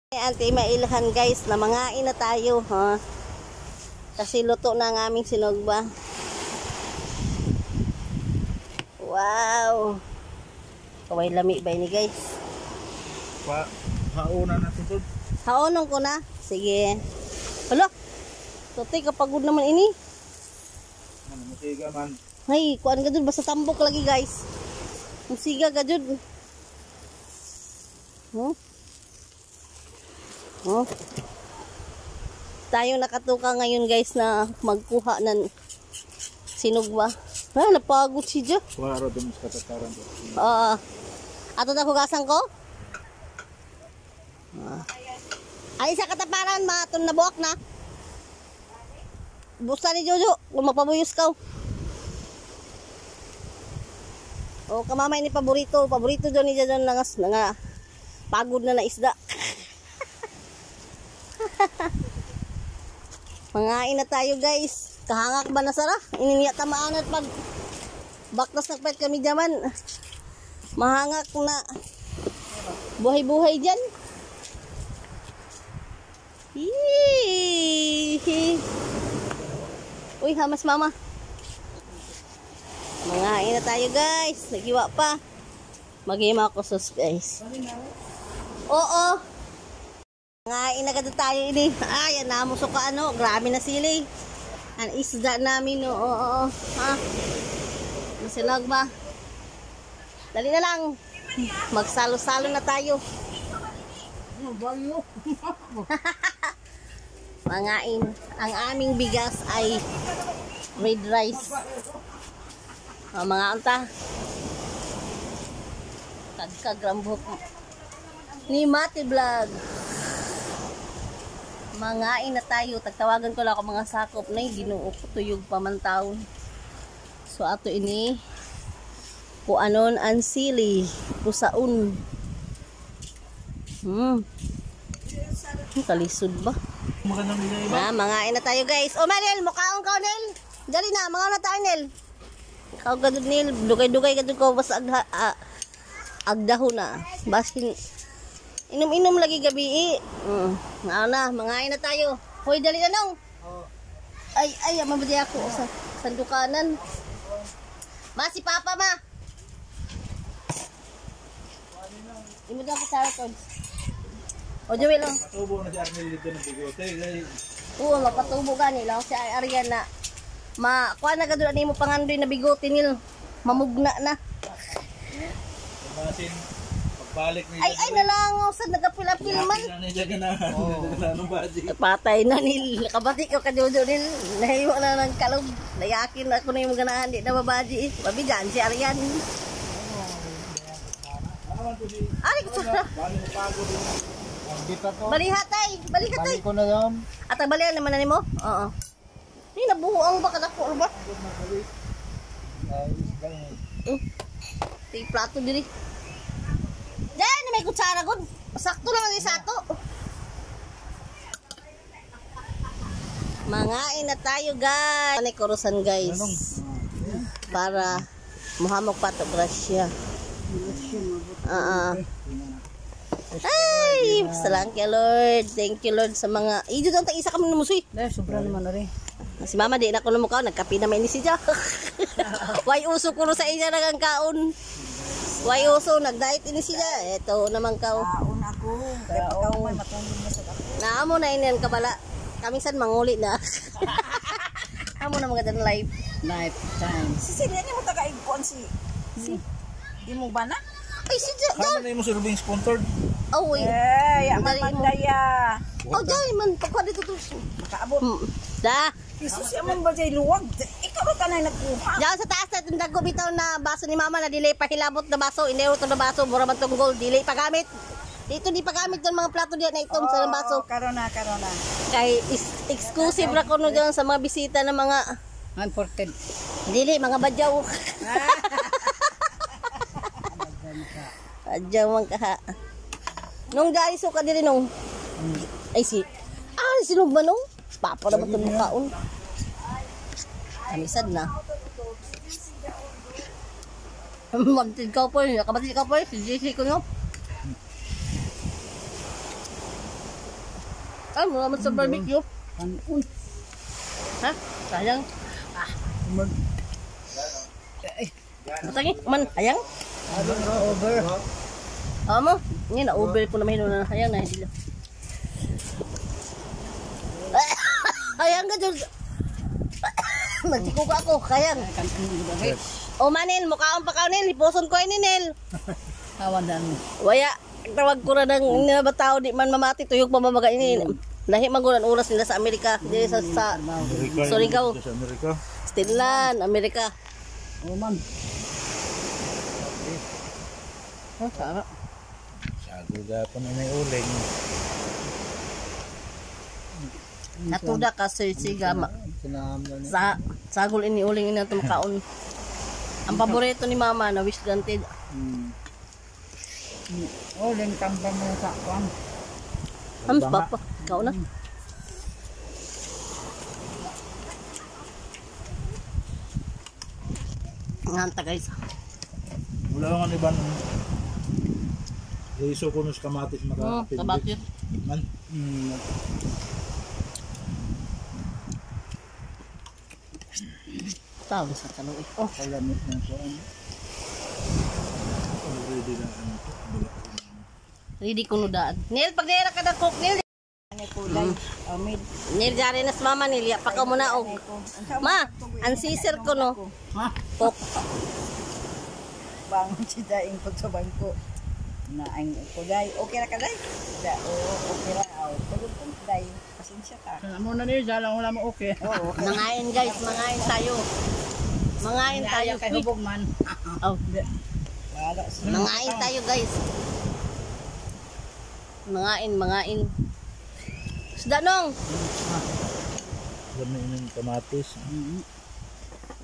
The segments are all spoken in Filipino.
Ante mailhan guys na mangain na tayo ha. Kasi luto na ang aming sinugba. Wow. Kaway lami ba ini guys? Hauna natin to. Haonon ko na. Sige. Hala. Totoy kapagod naman ini. Musiga man. Hay, kuan ka dun basta tambok lagi guys. Musiga ka dun. Oh. Tayo nakatuka ngayon guys na magkuha ng sinugba. Ah, napagod si Jo. Wala dun sa katataran to. Ato na hugasan ko? Ay, sa kataparan, maton na buwak na. Busta ni Jojo, kung mapabuyos ka. O, kamamay ni paborito. Paborito doon ni Jojo nga pagod na isda. Mangain na tayo guys. Kahangak ba na sara? Ininiya tamaan at pag baktas nagpait kami jaman. Mahangak na buhay-buhay dyan. Hihihi. Uy, hamas mama. Mangain na tayo guys. Nagiwa pa. Maghima ako sus guys. Oo. Mangain na kada tayo ini. Ay, yan na musok ka ano. Grabe na sili. Ang isda namin. Oo. Ha? Masilag ba? Dali na lang. Magsalo-salo na tayo. Mangain. Ang aming bigas ay red rice. Mga anta. Kagkagrambok. Ni Mati Vlog. Mangain na tayo. Tagtawagan ko lang ako mga sakop na Ginoo ko tuyog pamantaon. So ato ini kuanon ang sili pusaon. Kalisod ba? Mangain na tayo guys. O Manel, mukhaon ka Nel. Dali na, mga na tayo Nel. Ikaw gadud Nel, dugay-dugay gadud ko basta agdaho na. Basin inom-inom lagi gabi. Na, mangain na tayo. Hoy, dali na nong. Ay, mabadi ako sa sandukanan. Ma, si Papa ma. Imo daw sa to. O Joel lang. Patubo na si Arnel dito ng bigote. Oo, mapatubo gani lang si Arian na. Kuha na gadula nimo pangandoy na bigote nil. Mamugna na. Masin pagbalik ni Ay nalangaw sa nagapila-pil man. Patay na nil. Kabati ko ka Jojo nil. Nahiwa na ng kalog. Nayakin ako na yung ganahan di na babaji. Mabigan si Arian. Ari ko sa. Balihatay. Balik ko na yun. At balihan naman na nimo? Oo. Ni nabuhuang ba kadako ba? Ti plato diri. Diyan may kutsara gud. Sakto lang ang isato. Mangain na tayo guys. Ani kurusan guys. Para muhamok pa to grasya. Ay, salamat kay Lord. Thank you Lord sa mga. Dito daw ta isa kami numusoy. Dahil sobra naman na rin. Si Mama di na ko lumukaw, nagkapi na may ni siya. Way uso ko sa iya nagang kaon. Way uso nagdiet ini siya. Eto naman kaon. Kaon ako. Kaya ikaw man matulog na sa ako. Naamo na inen kabala. Kami san manguli na. Amo na mga dan live. Lifetime. Si Sirian mo taga-igkuan si. Di mo ba na? Ay si Jo. Kama na yung si Rubing sponsored. Oh wait. Yaman mandaya. Oh dai man pagka dito to. Makaabot. Da. Jesus, yaman ba dyan luwag? Ikaw ba tanay nagkuha? Diyan sa taas na itong dago bitaw na baso ni Mama na dili pa hilabot na baso. Inero to na baso. Mura man tong gold. Dili pa gamit. Dito di pa gamit yung mga plato diyan na itom sa baso. Karona. Kay exclusive ra ko no diyan sa mga bisita ng mga Unported. dili mga badyaw. Badyaw man kaha. Nung dali so ka diri nung. Ay si. Sinong ba nung? Papa na ba itong mukhaon? Kamisad na. Magtid ka po. Nakabatid ka po. Si JC ko nyo. Ah, mga sa barbecue. Kanon. Ha? Sayang. Mag... Matangi, man, hayang. Over. Amo, ngayon na-over ko naman na hayang na hindi lang. Hayang ka dyan. Magtikuka ako, hayang. O manil, mukhaon pa ka nil, ipuson ko ay ninil. Kawadan. Waya, tawag ko na ng nabataw, di man mamati, tuyog pa mamaga ini. Lahi magulan oras nila sa Amerika, di sa Surigao, Sa Amerika. Stinlan, Amerika. Oh man. Oh, sama. Sago gapon na may uling. Natuda ka siga Sinaham na niya. sa sagol ini uling ina tumakaon. Ang paborito ni mama na wish granted. Oh, ling tambang mo sa kwan. Hams papa, ikaw na. Nganta guys. Wala nga ni Ban. Iso ko nus kamatis makakapindig. Kabakit. Man. Tao sa kaloy. Oh, Kalamit na siya. Already na ano. ready ko no daan. Nil, pag nira ka na cook, Nil. Ano kulay? Amid. Nil, jari na sa mama, Nil. Pa ka muna og. Ma, ang sisir ko no. Ha? Cook. Bangon si Daing pag sa bangko. Na ang kulay. Okay na ka, Day? Okay na. Tulog kong Day. Pasensya ka. Sana mo na niyo, jalang wala mo okay. Oo, okay. Mangain guys, mangain tayo. Mangain tayo. Kay Uy. hubog man. Oh, Wala siya. mangain tayo guys. Mangain. Isda nong. Ganun yung kamatis.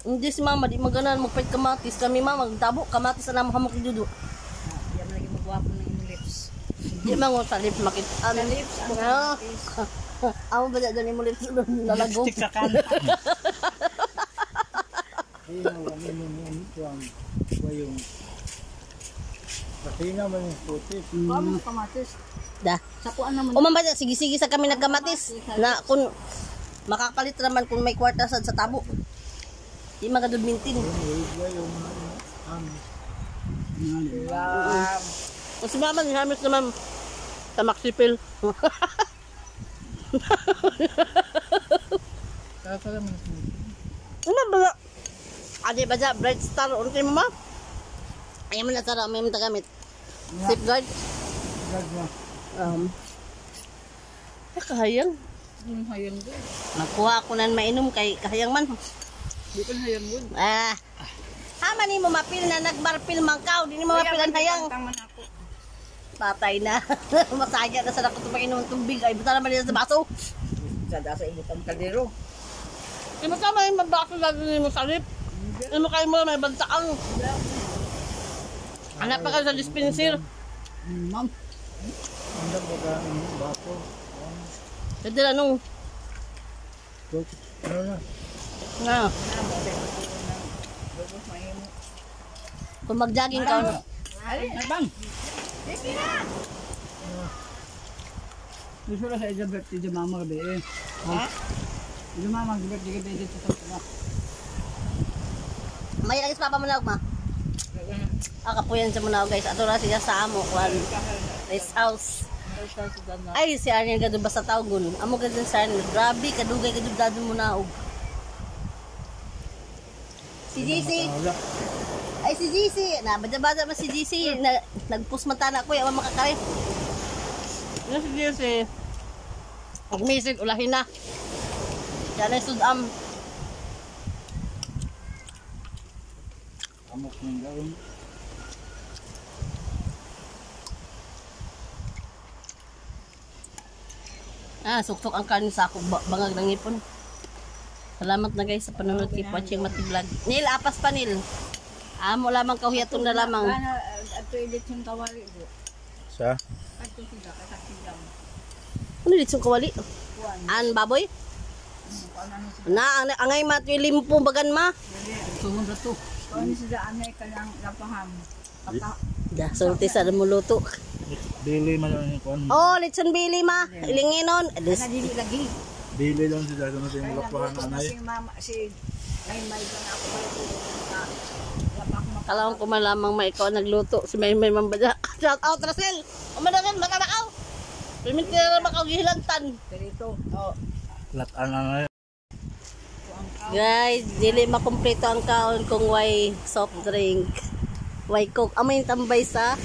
Hindi si mama, di maganan magpait kamatis. Kami mama, magtabo, kamatis na naman hamok dudu. Yan lagi magwapo ng inyong lips. Di man sa lips makit. Sa lips, ang Ah. lips. Amo ba dyan yung lips nalago? Stick ka kan. Yung kasi naman yung puti. Kamo kamatis. Da. Sakuan naman. Umamba dyan, sige sa kami nagkamatis. Na kung makakalit naman kung may kwarta sa tabo. Di magadod mintin. Kung si mama, nihamis naman sa maksipil. Ano ba? Adi ba dyan, Bright Star, unti mo ma? Ayaw mo na tara, may mga gamit. Safeguard. Kahayang. Yung hayang doon. Nakuha ko na mainom kay kahayang man. Di ka hayang doon. Hama ni mo mapil na nagbarpil mangkaw, di ni mo mapil ang hayang. Tangman ako. Patay na. Masaya na sa nakot mainom ng tubig. Ay, buta naman nila sa baso. Sada sa ibutang kaldero. Di mo tama yung mabaso lalo ni mo salip. Di mo kayo mo may bantaang. Hanap pa kayo sa dispenser. Ma'am. Ang baga ang bato. Pwede na nung. Ano na? Nga. Kung mag-jogging ka, Bang. Gusto na sa Elizabeth, si Mama gabi eh. Ha? Si Mama gabi, di dito sa may lagis papa mo na ma. Kapuyan siya muna guys. Ato na siya sa amo. Rest house. Ay, si Arnel ka doon basta tawgon. Amo ka dun sa Arnel. Grabe, kadugay ka doon dadon mo na og. Si JC. Ay, si JC. Bada-bada ba si JC. Nag-post mata na ko. Yaman makakarit. Yung si JC. Mag-message, ulahin na. Yan ay sudam. Amok ng gawin. Suksok ang kanin sa ako. Bangag ng ipon. Salamat na guys sa panonood. Keep watching Mati Vlog. Nil, apas pa Nil. Amo lamang kahuyatong na lamang. Ato edit yung kawali do. Sa? Ato sila, kasakilang. Ano dito yung kawali? An baboy? Na, angay mat yung limpo bagan ma. Sunod na to. Kung sila anay ka lang lapaham. Da, sulti sa muluto. Bili man lang yung kuan. Oh, litson bili ma. Ilingin nun. Ana dili lagi. Bili lang siya sa natin yung lapahan Nagluto na anay. si mama si ay may lang ako ba lapak mo. Kalawang ko malamang may ikaw nagluto. Si May Mambada. Shout out, Russell. Umanagan, makanakaw. Piminti na naman kang gihilantan. Dito. Oh. Latan anay. Guys, dili makumpleto ang kaon kung way soft drink. Way coke. Amay tambay sa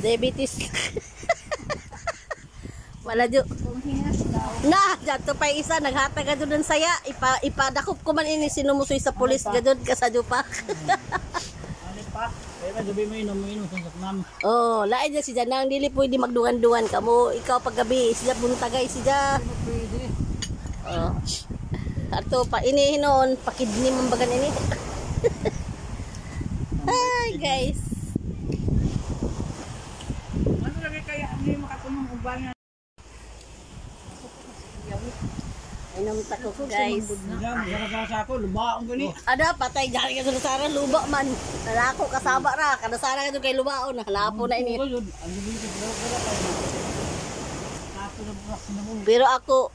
diabetes. Wala jo. Kung hinas daw. Na, jato pa isa naghatag ka doon ng saya. Ipadakop ko man ini sinumusoy sa pulis gadod kasadyo pa. Ano pa? Kaya man gabi mo inom sa saknam. Oh, lain na si Janang dili pwede magdungan-dungan kamo. Ikaw paggabi siya buntagay siya. Pwede. Oh. Ato pa ini hinon pakidni mambagan ini. Hi guys. Ano lagi kaya hindi makatumong uban. Inom tako guys. Diyan, magkakasa sa ako, lubaong gani. Ada patay jari ka sa sara luba man. Nalako kasaba ra kada sara ka kay lubaon halapo na ini. Ang gabi ko daw kaya. Tapos na bukas na mo. Pero ako